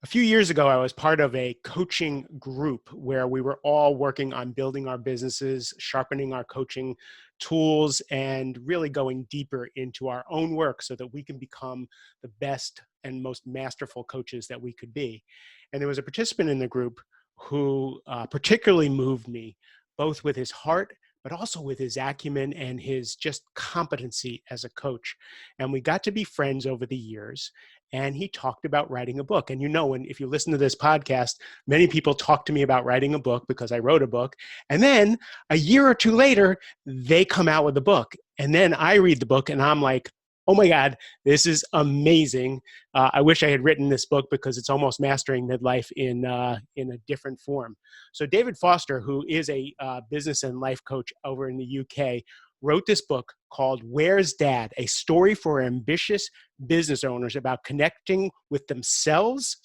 A few years ago, I was part of a coaching group where we were all working on building our businesses, sharpening our coaching tools, and really going deeper into our own work so that we can become the best and most masterful coaches that we could be. And there was a participant in the group who particularly moved me, both with his heart, but also with his acumen and his just competency as a coach. And we got to be friends over the years, and he talked about writing a book. And and if you listen to this podcast, many people talk to me about writing a book because I wrote a book. And then a year or two later, they come out with a book. And then I read the book and I'm like, oh my God, this is amazing. I wish I had written this book because it's almost mastering midlife in a different form. So David Foster, who is a business and life coach over in the UK, wrote this book called Where's Dad? A Story for Ambitious Business Owners about connecting with themselves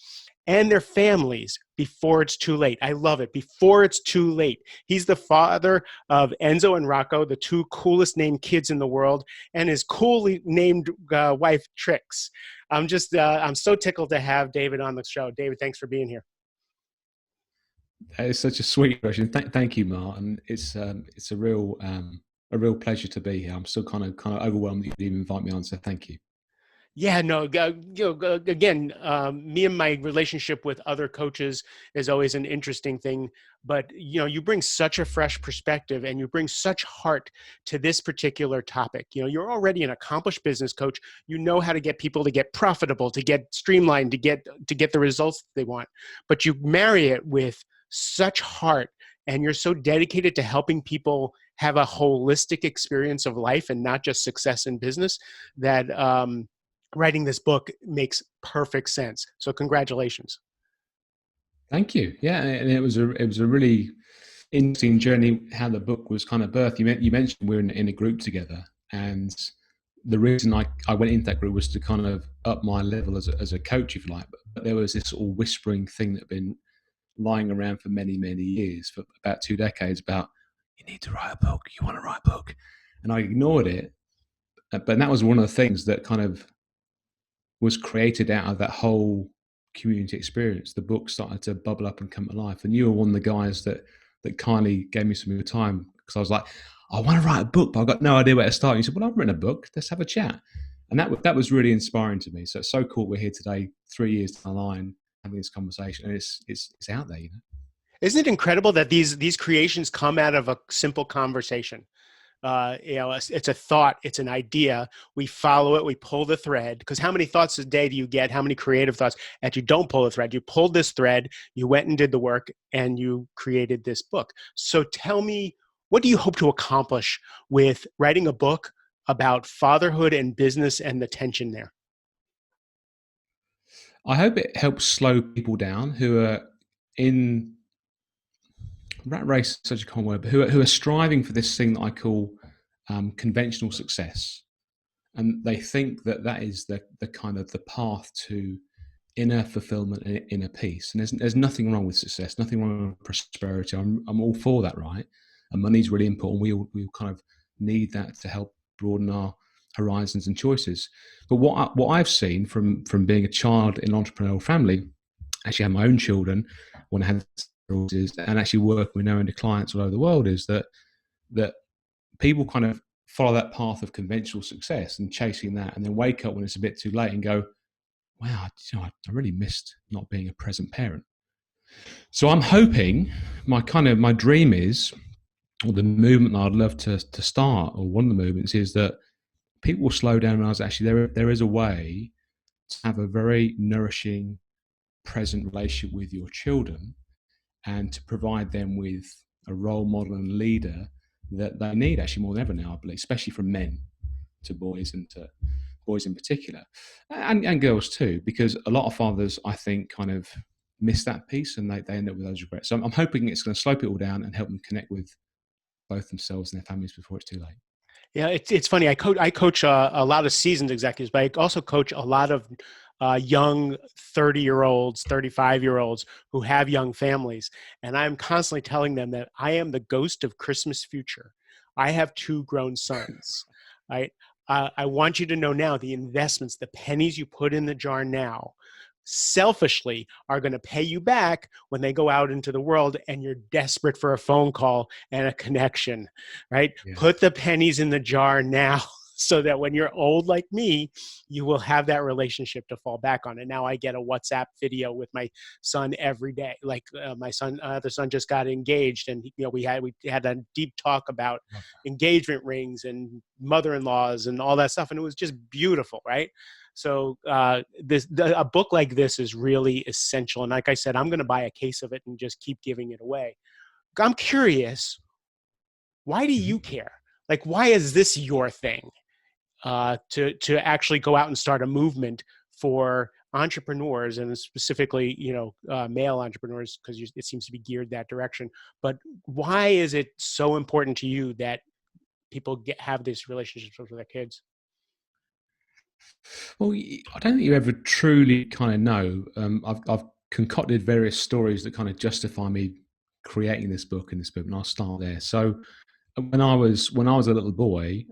and their families before it's too late. I love it. Before it's too late. He's the father of Enzo and Rocco, the two coolest named kids in the world, and his coolly named wife, Trix. I'm so tickled to have David on the show. David, thanks for being here. It's such a sweet question. Thank you, Martin. It's a real pleasure to be here. I'm still kind of overwhelmed that you even invite me on. So thank you. Yeah, no, again, me and my relationship with other coaches is always an interesting thing, but you bring such a fresh perspective and you bring such heart to this particular topic. You're already an accomplished business coach. You know how to get people to get profitable, to get streamlined, to get the results they want, but you marry it with such heart, and you're so dedicated to helping people have a holistic experience of life and not just success in business that, writing this book makes perfect sense. So congratulations. Thank you. Yeah, and it was a really interesting journey how the book was kind of birthed. You mentioned we're in a group together, and the reason I went into that group was to kind of up my level as a coach, if you like. But there was this sort of whispering thing that had been lying around for many years, for about 2 decades, about you need to write a book. You want to write a book, and I ignored it. But that was one of the things that kind of was created out of that whole community experience. The book started to bubble up and come to life. And you were one of the guys that kindly gave me some of your time, because I was like, I want to write a book, but I've got no idea where to start. And you said, well, I've written a book. Let's have a chat. And that was really inspiring to me. So it's so cool we're here today, 3 years down the line, having this conversation. And it's out there, Isn't it incredible that these creations come out of a simple conversation? It's a thought, it's an idea. We follow it, we pull the thread. Because how many thoughts a day do you get? How many creative thoughts? And you don't pull the thread. You pulled this thread, you went and did the work, and you created this book. So tell me, what do you hope to accomplish with writing a book about fatherhood and business and the tension there? I hope it helps slow people down who are in rat race, such a common word, but who are striving for this thing that I call conventional success, and they think that is the kind of the path to inner fulfillment and inner peace. And there's nothing wrong with success, nothing wrong with prosperity. I'm all for that, right? And money's really important. We all kind of need that to help broaden our horizons and choices. But what I've seen from being a child in an entrepreneurial family, actually had my own children when I had and actually working with knowing the clients all over the world, is that people kind of follow that path of conventional success and chasing that, and then wake up when it's a bit too late and go, wow, I really missed not being a present parent. So I'm hoping, my dream is, or the movement that I'd love to start, or one of the movements, is that people will slow down and realize actually there is a way to have a very nourishing present relationship with your children, and to provide them with a role model and leader that they need, actually more than ever now, I believe, especially from men to boys, and to boys in particular, and girls too, because a lot of fathers, I think, kind of miss that piece, and they end up with those regrets. So I'm hoping it's going to slow people down and help them connect with both themselves and their families before it's too late. Yeah, it's funny. I coach a lot of seasoned executives, but I also coach a lot of young 30-year-olds, 35-year-olds who have young families. And I'm constantly telling them that I am the ghost of Christmas future. I have 2 grown sons, right? I want you to know now the investments, the pennies you put in the jar now selfishly are going to pay you back when they go out into the world and you're desperate for a phone call and a connection, right? Yeah. Put the pennies in the jar now so that when you're old like me, you will have that relationship to fall back on. And now I get a WhatsApp video with my son every day. Like my son, the son just got engaged, and we had a deep talk about engagement rings and mother-in-laws and all that stuff, and it was just beautiful, right? So a book like this is really essential. And like I said, I'm going to buy a case of it and just keep giving it away. I'm curious, why do you Mhm. care? Like, why is this your thing? To actually go out and start a movement for entrepreneurs, and specifically, male entrepreneurs, because it seems to be geared that direction. But why is it so important to you that people have these relationships with their kids? Well, I don't think you ever truly kind of know. I've concocted various stories that kind of justify me creating this book and I'll start there. So when I was a little boy,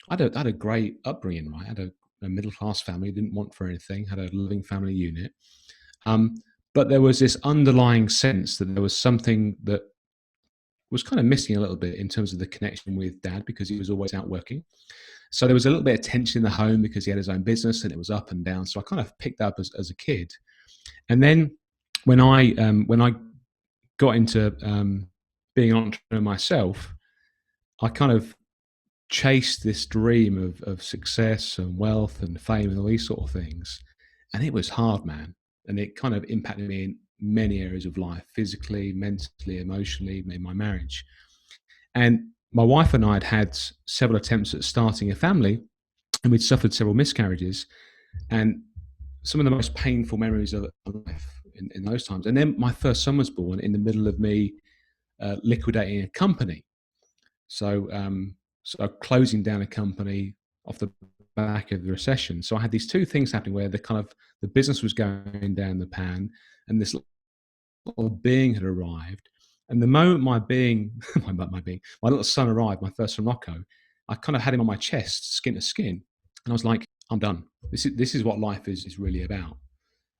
I had a great upbringing. Right, I had a middle class family. Didn't want for anything. Had a loving family unit. Um, but there was this underlying sense that there was something that was kind of missing a little bit in terms of the connection with dad because he was always out working. So there was a little bit of tension in the home because he had his own business and it was up and down. So I kind of picked up as a kid. And then when I got into being an entrepreneur myself, I kind of chased this dream of success and wealth and fame and all these sort of things. And it was hard, man. And it kind of impacted me in many areas of life, physically, mentally, emotionally, in my marriage. And my wife and I had several attempts at starting a family, and we'd suffered several miscarriages. And some of the most painful memories of life in those times. And then my first son was born in the middle of me liquidating a company. So closing down a company off the back of the recession. So I had these two things happening where the business was going down the pan, and this little being had arrived. And the moment my being, my little son arrived, my first son Rocco, I kind of had him on my chest, skin to skin, and I was like, I'm done. This is what life is really about.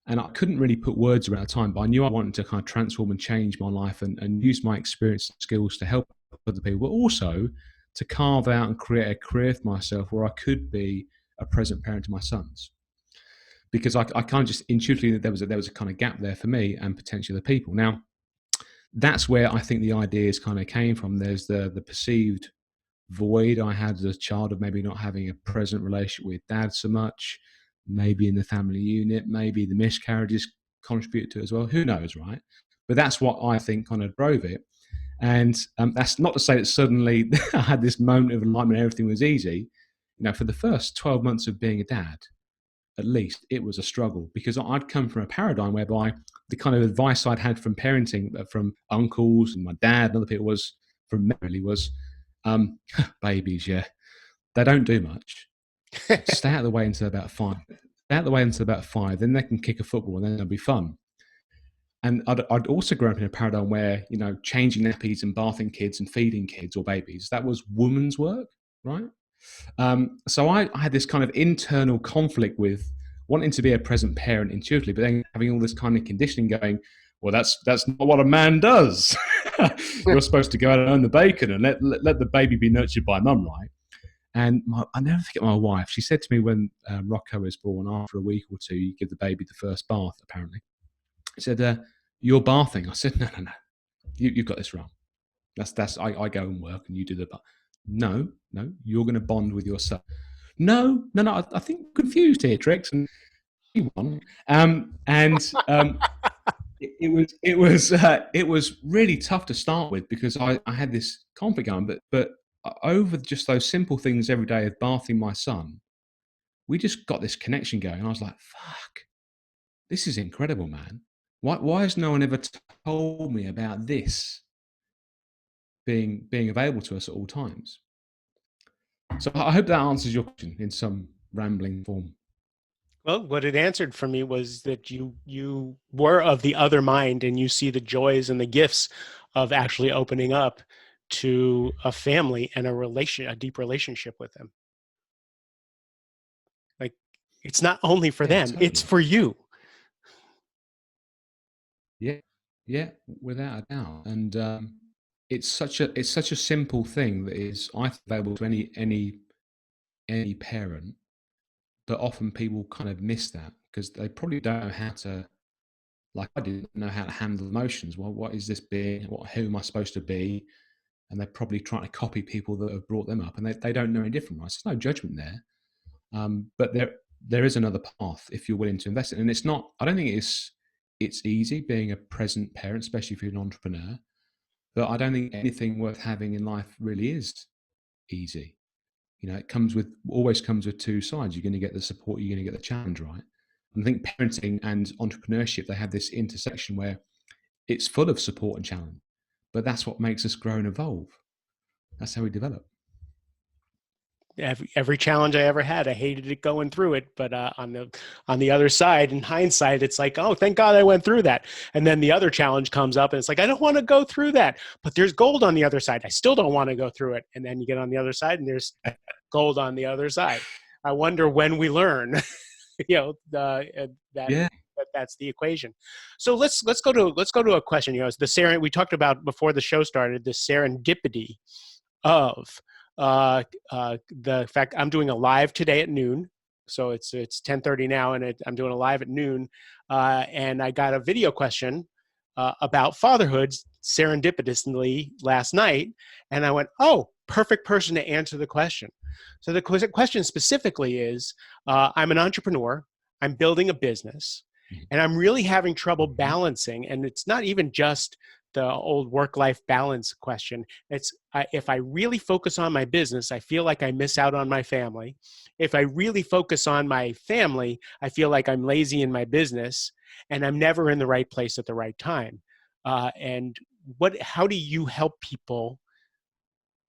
And I couldn't really put words around the time, but I knew I wanted to kind of transform and change my life and use my experience and skills to help other people, but also to carve out and create a career for myself where I could be a present parent to my sons. Because I kind of just intuitively there was a kind of gap there for me and potentially the people. Now that's where I think the ideas kind of came from. There's the perceived void I had as a child of maybe not having a present relationship with dad so much, maybe in the family unit, maybe the miscarriages contributed to it as well. Who knows, right? But that's what I think kind of drove it. And that's not to say that suddenly I had this moment of enlightenment, everything was easy. For the first 12 months of being a dad, at least, it was a struggle because I'd come from a paradigm whereby the kind of advice I'd had from parenting, from uncles and my dad and other people from me really was, babies, yeah, they don't do much. Stay out of the way until about 5. Stay out of the way until about 5, then they can kick a football and then it'll be fun. And I'd also grown up in a paradigm where, changing nappies and bathing kids and feeding kids or babies, that was woman's work, right? So I had this kind of internal conflict with wanting to be a present parent intuitively, but then having all this kind of conditioning going, well, that's not what a man does. You're supposed to go out and earn the bacon and let the baby be nurtured by mum, right? And I never forget my wife. She said to me when Rocco was born, after a week or two, you give the baby the first bath, apparently. She said, you're bathing. I said, no. You've got this wrong. I go and work and you do the bath. No, you're going to bond with your son. No. I think I'm confused here, Trix. And he won. It was really tough to start with because I had this conflict going, but over just those simple things every day of bathing my son, we just got this connection going. I was like, fuck, this is incredible, man. Why has no one ever told me about this being available to us at all times? So I hope that answers your question in some rambling form. Well, what it answered for me was that you were of the other mind, and you see the joys and the gifts of actually opening up to a family and a deep relationship with them. Like, it's not only for Yeah, them, it's totally. for you. Yeah, yeah, without a doubt. And it's such a simple thing that is, I think, available to any parent, but often people kind of miss that because they probably don't know how to, like I didn't know how to handle emotions. Well, what is this being? Who am I supposed to be? And they're probably trying to copy people that have brought them up, and they don't know any different, right? There's no judgment there, but there is another path if you're willing to invest in it. And it's not. I don't think it's easy being a present parent, especially if you're an entrepreneur. But I don't think anything worth having in life really is easy. It always comes with two sides. You're going to get the support, you're going to get the challenge, right? And I think parenting and entrepreneurship, they have this intersection where it's full of support and challenge, but that's what makes us grow and evolve. That's how we develop. Every challenge I ever had, I hated it going through it. But on the other side, in hindsight, it's like, oh, thank God I went through that. And then the other challenge comes up, and it's like, I don't want to go through that, but there's gold on the other side. I still don't want to go through it. And then you get on the other side, and there's gold on the other side. I wonder when we learn, that Yeah. that's the equation. So let's go to a question. We talked about before the show started, the serendipity of the fact I'm doing a live today at noon. So it's 10:30 now, and I'm doing a live at noon, and I got a video question about fatherhood serendipitously last night, and I went, "Oh, perfect person to answer the question." So the question specifically is, I'm an entrepreneur, I'm building a business, and I'm really having trouble Mhm. balancing. And it's not even just the old work-life balance question. It's if I really focus on my business, I feel like I miss out on my family. If I really focus on my family, I feel like I'm lazy in my business, and I'm never in the right place at the right time. And how do you help people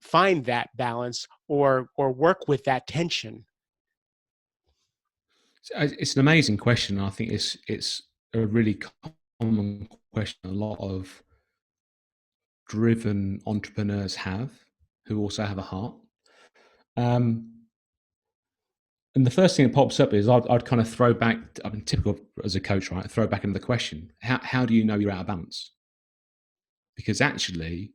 find that balance or work with that tension? It's an amazing question. I think it's a really common question. A lot of driven entrepreneurs who also have a heart. Um, and the first thing that pops up is I'd kind of throw back. I mean, typical as a coach, right? Throw back into the question: How do you know you're out of balance? Because actually,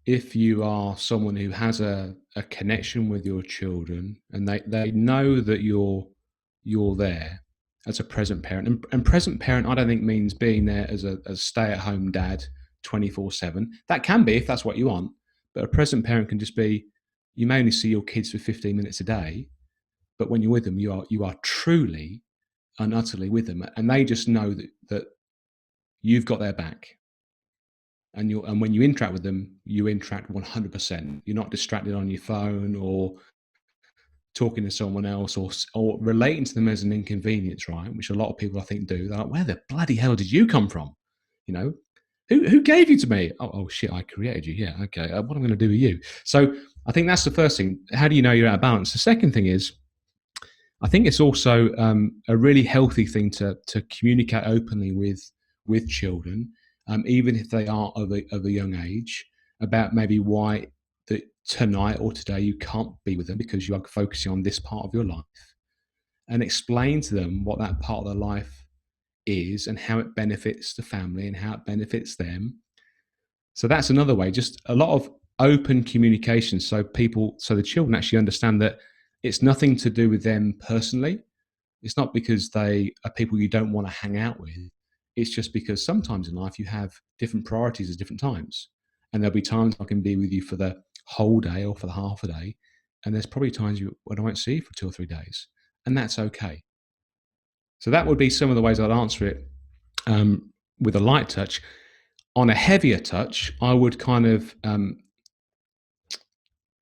if you are someone who has a connection with your children and they know that you're there as a present parent, and present parent I don't think means being there as a stay-at-home dad 24/7. That can be if that's what you want, but a present parent can just be, you may only see your kids for 15 minutes a day, but when you're with them, you are truly and utterly with them, and they just know that you've got their back. And when you interact with them, you interact 100%. You're not distracted on your phone or talking to someone else, or relating to them as an inconvenience, right? Which a lot of people I think do. They're like, "Where the bloody hell did you come from? You know, who gave you to me? Oh shit, I created you. Yeah, okay. What am I going to do with you?" So I think that's the first thing. How do you know you're out of balance? The second thing is, I think it's also a really healthy thing to communicate openly with children, even if they are of a young age, about maybe why that tonight or today you can't be with them because you are focusing on this part of your life, and explain to them what that part of their life is and how it benefits the family and how it benefits them. So that's another way, just a lot of open communication, so the children actually understand that it's nothing to do with them personally. It's not because they are people you don't want to hang out with. It's just because sometimes in life you have different priorities at different times. And there'll be times I can be with you for the whole day or for the half a day. And there's probably times when I won't see you for 2 or 3 days. And that's okay. So that would be some of the ways I'd answer it, with a light touch. On a heavier touch, I would kind of,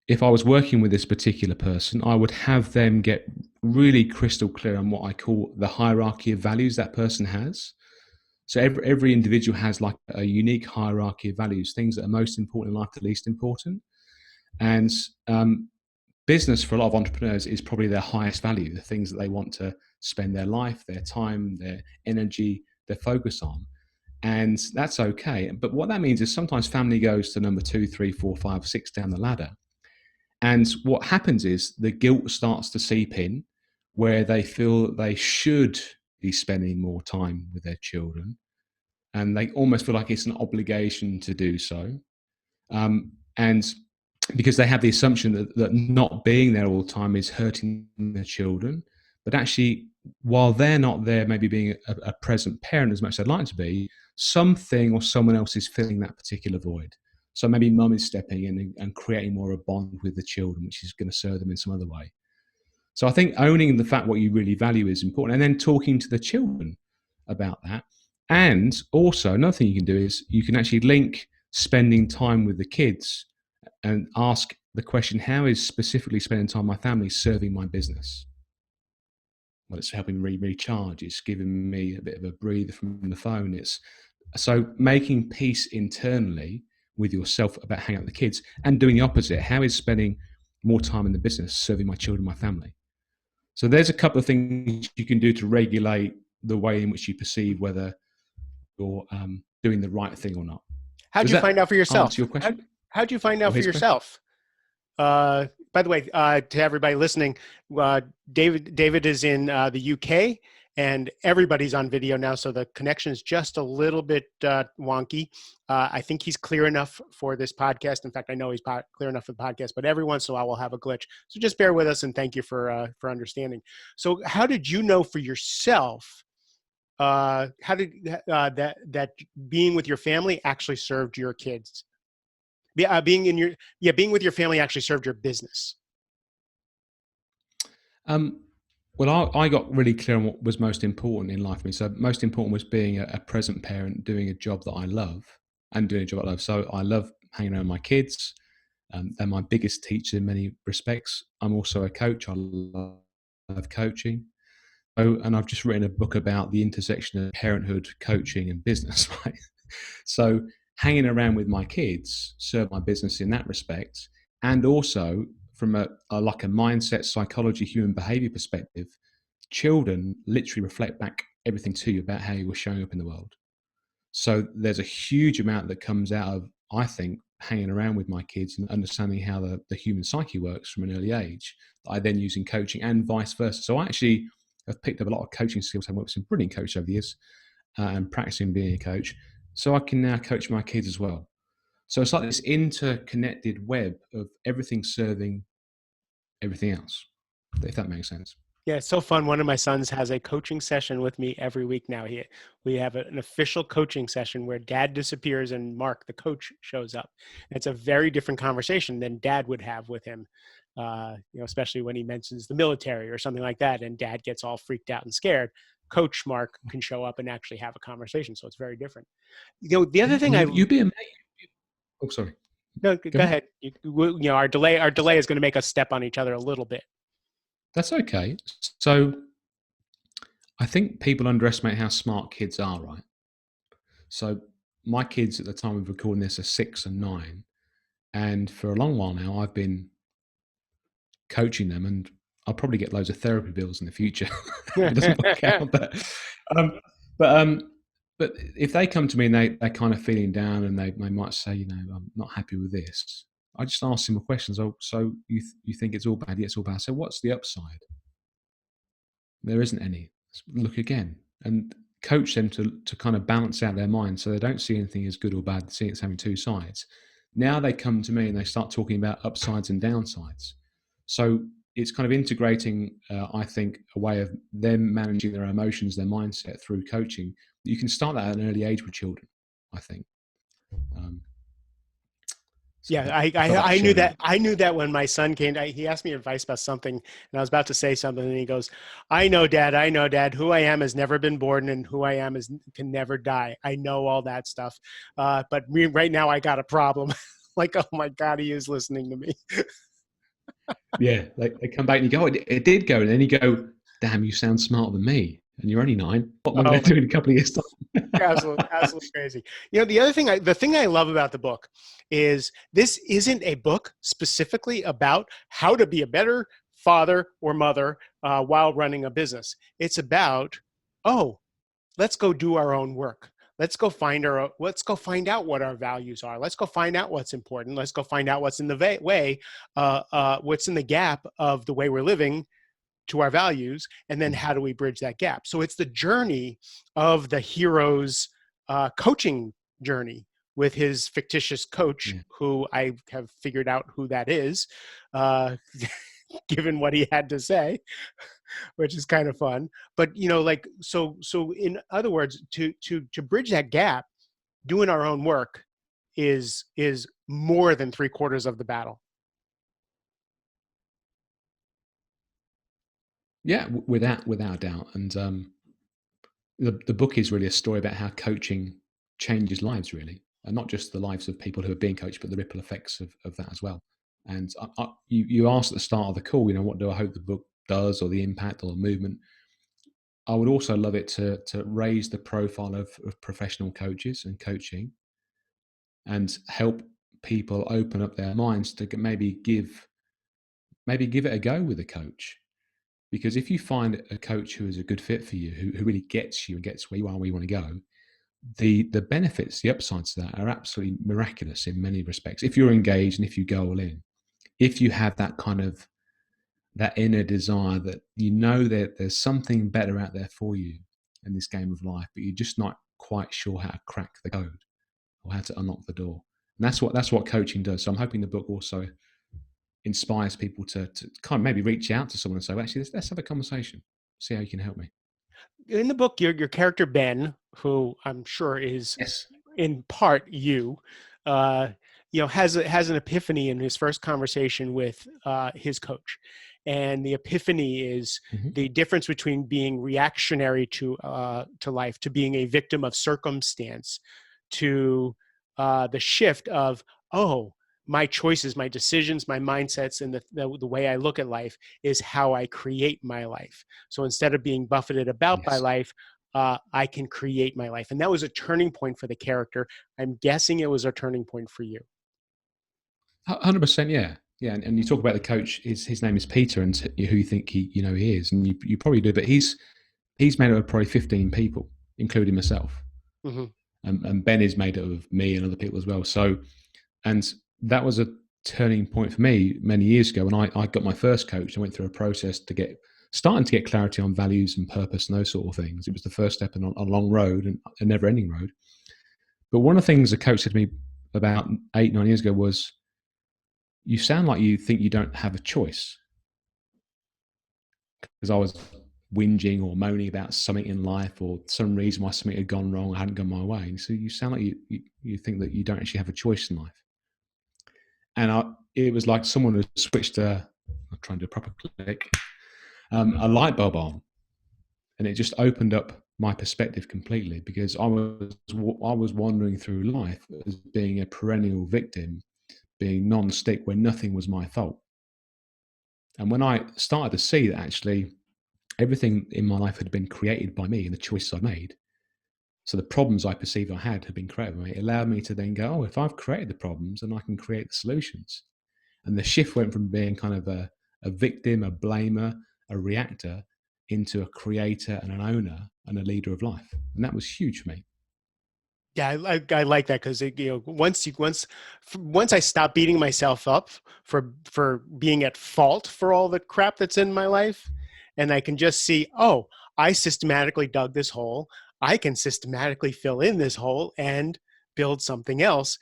if I was working with this particular person, I would have them get really crystal clear on what I call the hierarchy of values that person has. So every individual has like a unique hierarchy of values, things that are most important in life, the least important. And business for a lot of entrepreneurs is probably their highest value, the things that they want to spend their life, their time, their energy, their focus on. And that's okay. But what that means is sometimes family goes to number two, three, four, five, six down the ladder. And what happens is the guilt starts to seep in, where they feel they should be spending more time with their children. and they almost feel like it's an obligation to do so. And because they have the assumption that not being there all the time is hurting their children, but actually, while they're not there, maybe being a present parent as much as they'd like to be, something or someone else is filling that particular void. So maybe mum is stepping in and creating more of a bond with the children, which is going to serve them in some other way. So I think owning the fact what you really value is important, and then talking to the children about that. And also, another thing you can do is you can actually link spending time with the kids and ask the question, how is specifically spending time with my family serving my business? Well, it's helping me recharge. It's giving me a bit of a breather from the phone. It's so making peace internally with yourself about hanging out with the kids, and doing the opposite. How is spending more time in the business serving my children, my family? So there's a couple of things you can do to regulate the way in which you perceive whether you're doing the right thing or not. How'd Does you find that out for answer yourself? your question How'd you find or out for his question? yourself? By the way, to everybody listening, David is in the UK, and everybody's on video now, so the connection is just a little bit wonky. I think he's clear enough for this podcast. In fact, I know he's clear enough for the podcast, but every once in a while we'll have a glitch. So just bear with us, and thank you for understanding. So, how did you know for yourself? How did that being with your family actually served your kids? Being with your family actually served your business. Um, well, I got really clear on what was most important in life for me. So most important was being a present parent, doing a job that I love, and doing a job I love. So I love hanging around with my kids. They're my biggest teacher in many respects. I'm also a coach. I love coaching. Oh, and I've just written a book about the intersection of parenthood, coaching, and business. Right. So hanging around with my kids served my business in that respect, and also from a like a mindset, psychology, human behavior perspective, children literally reflect back everything to you about how you were showing up in the world. So there's a huge amount that comes out of, I think, hanging around with my kids and understanding how the human psyche works from an early age, that I then use in coaching and vice versa. So I actually have picked up a lot of coaching skills. I've worked with some brilliant coaches over the years and practicing being a coach. So I can now coach my kids as well. So it's like this interconnected web of everything serving everything else, if that makes sense. Yeah, it's so fun. One of my sons has a coaching session with me every week now. We have an official coaching session where dad disappears and Mark, the coach, shows up. It's a very different conversation than dad would have with him, especially when he mentions the military or something like that, and dad gets all freaked out and scared. Coach Mark can show up and actually have a conversation, so it's very different. The other Yeah, thing and I you'd be amazed. Oh, sorry. no, Go go ahead. ahead. Our delay is going to make us step on each other a little bit. That's okay. So I think people underestimate how smart kids are, right? So my kids at the time of recording this are 6 and 9, and for a long while now I've been coaching them, and I'll probably get loads of therapy bills in the future if it doesn't work out. Um, but um, but if they come to me and they're kind of feeling down and they might say, I'm not happy with this, I just ask them a question. So you think it's all bad? Yeah, it's all bad. So what's the upside? There isn't any. Look again and coach them to kind of balance out their mind so they don't see anything as good or bad, they see it's having two sides. Now they come to me and they start talking about upsides and downsides. So it's kind of integrating, I think, a way of them managing their emotions, their mindset through coaching. You can start that at an early age with children, I think. Um, so Yeah, I, I felt like I I knew sharing that. that. I knew that when my son came. He asked me advice about something, and I was about to say something, and he goes, "I know, Dad. I know, Dad. Who I am has never been born, and who I am can never die. I know all that stuff. But right now, I got a problem." Like, oh my God, he is listening to me. Yeah, they come back and you go, it did go. And then you go, damn, you sound smarter than me. And you're only 9. What am I Oh going my, to do in a couple of years' time? absolutely crazy. The thing I love about the book is this isn't a book specifically about how to be a better father or mother while running a business. It's about, oh, let's go do our own work. Let's go find out what our values are. Let's go find out what's important. Let's go find out what's in the way, what's in the gap of the way we're living to our values, and then how do we bridge that gap. So it's the journey of the hero's coaching journey with his fictitious coach, Yeah. who I have figured out who that is, uh, given what he had to say, which is kind of fun. But like, so in other words, to bridge that gap, doing our own work is more than three-quarters of the battle. Yeah, without a doubt. And the book is really a story about how coaching changes lives, really, and not just the lives of people who are being coached, but the ripple effects of that as well. And you asked at the start of the call, what do I hope the book does, or the impact or the movement? I would also love it to raise the profile of professional coaches and coaching, and help people open up their minds to maybe give it a go with a coach. Because if you find a coach who is a good fit for you, who really gets you and gets where you are, where you want to go, the benefits, the upsides to that are absolutely miraculous in many respects. If you're engaged and if you go all in, if you have that kind of that inner desire that that there's something better out there for you in this game of life, but you're just not quite sure how to crack the code or how to unlock the door. And that's what coaching does. So I'm hoping the book also inspires people to kind of maybe reach out to someone and say, well, actually, let's have a conversation, see how you can help me. In the book, your character Ben, who I'm sure is Yes. in part you, uh, has an epiphany in his first conversation with his coach, and the epiphany is Hmm. the difference between being reactionary to life, to being a victim of circumstance, to the shift of, oh, my choices, my decisions, my mindsets, and the way I look at life is how I create my life. So instead of being buffeted about by Yes. life, I can create my life. And that was a turning point for the character. I'm guessing it was a turning point for you. 100%. Yeah. Yeah. And you talk about the coach, his name is Peter, and who you think he is. And you probably do, but he's made up of probably 15 people, including myself. Mm-hmm. And Ben is made up of me and other people as well. So, and that was a turning point for me many years ago when I got my first coach. I went through a process starting to get clarity on values and purpose and those sort of things. It was the first step on a long road, and a never ending road. But one of the things the coach said to me about 8, 9 years ago was, you sound like you think you don't have a choice. Because I was whinging or moaning about something in life, or some reason why something had gone wrong, hadn't gone my way. And so you sound like you think that you don't actually have a choice in life. And it was like someone had switched I'll try and do a proper click, a light bulb on, and it just opened up my perspective completely, because I was wandering through life as being a perennial victim, being non-stick where nothing was my fault. And when I started to see that actually everything in my life had been created by me and the choices I made, so the problems I perceived I had been created by me, it allowed me to then go, oh, if I've created the problems, then I can create the solutions. And the shift went from being kind of a victim, a blamer, a reactor, into a creator and an owner and a leader of life. And that was huge for me. Yeah, I like that, because once I stop beating myself up for being at fault for all the crap that's in my life, and I can just see, oh, I systematically dug this hole. I can systematically fill in this hole and build something else.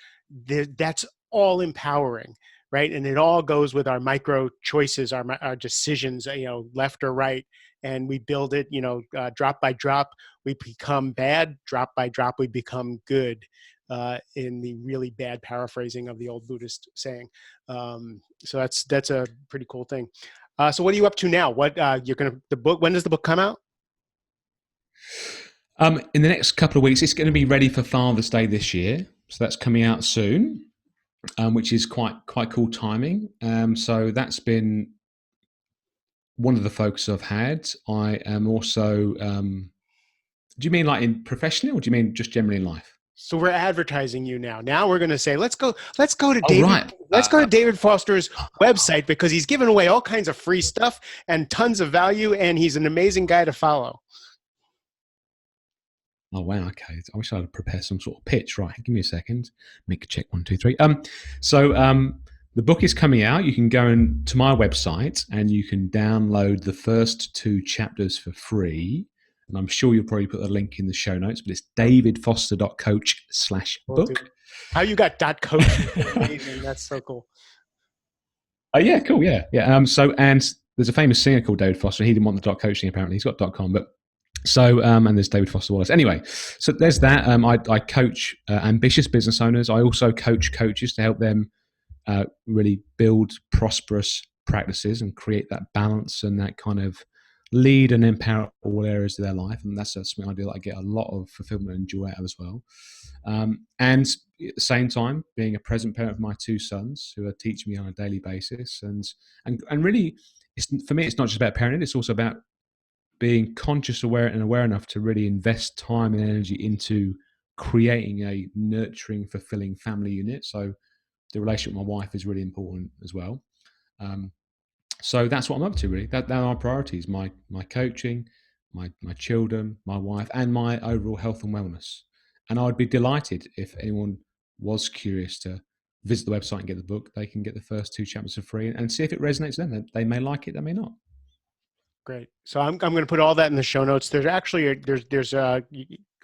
That's all empowering, right? And it all goes with our micro choices, our decisions, left or right, and we build it, drop by drop. We become bad. Drop by drop, we become good. In the really bad paraphrasing of the old Buddhist saying. So that's a pretty cool thing. So what are you up to now? What you're gonna the book? When does the book come out? In the next couple of weeks, it's going to be ready for Father's Day this year. So that's coming out soon, which is quite cool timing. So that's been one of the focus I've had. I am also. Do you mean like in professionally, or do you mean just generally in life? So we're advertising you now. Now we're going to say, let's go to Oh, David. right. Let's go to David Foster's website, because he's giving away all kinds of free stuff and tons of value, and he's an amazing guy to follow. Oh, wow. Okay. I wish I'd prepare some sort of pitch. Right. Give me a second. Make a check. 1, 2, 3. The book is coming out. You can go to my website and you can download the first 2 chapters for free. And I'm sure you'll probably put a link in the show notes, but it's Oh, will davidfoster.coach/book. do. How you got .coach is amazing. That's so cool. Oh yeah, cool, yeah, yeah. And there's a famous singer called David Foster. He didn't want the .coaching apparently. He's got .com, but so and there's David Foster Wallace. Anyway, so there's that. I coach ambitious business owners. I also coach coaches to help them really build prosperous practices and create that balance and that kind of lead and empower all areas of their life. And that's something I do that I get a lot of fulfillment and joy out of as well. And at the same time, being a present parent of my two sons who are teaching me on a daily basis. And really, for me, it's not just about parenting, it's also about being conscious, aware, and aware enough to really invest time and energy into creating a nurturing, fulfilling family unit. So the relationship with my wife is really important as well. Um, so that's what I'm up to really. That are my priorities: my coaching, my children, my wife, and my overall health and wellness. And I'd be delighted if anyone was curious to visit the website and get the book. They can get the first two chapters for free and see if it resonates with them. They may like it, they may not. Great. So I'm going to put all that in the show notes. There's actually there's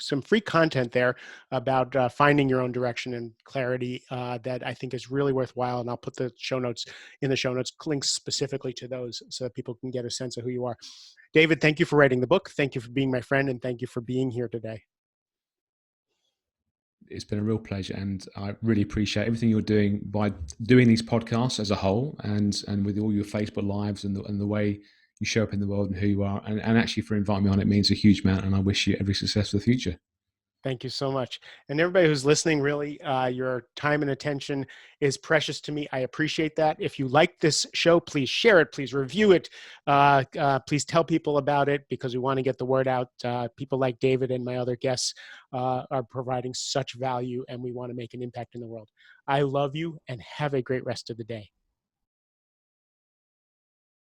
some free content there about finding your own direction and clarity that I think is really worthwhile. And I'll put the show notes in the show notes, links specifically to those so that people can get a sense of who you are. David, thank you for writing the book. Thank you for being my friend, and thank you for being here today. It's been a real pleasure, and I really appreciate everything you're doing by doing these podcasts as a whole, and with all your Facebook lives and the way you show up in the world and who you are, and actually for inviting me on. It means a huge amount, and I wish you every success for the future. Thank you so much. And everybody who's listening, really, your time and attention is precious to me. I appreciate that. If you like this show, please share it. Please review it. Please tell people about it because we want to get the word out. People like David and my other guests are providing such value, and we want to make an impact in the world. I love you, and have a great rest of the day.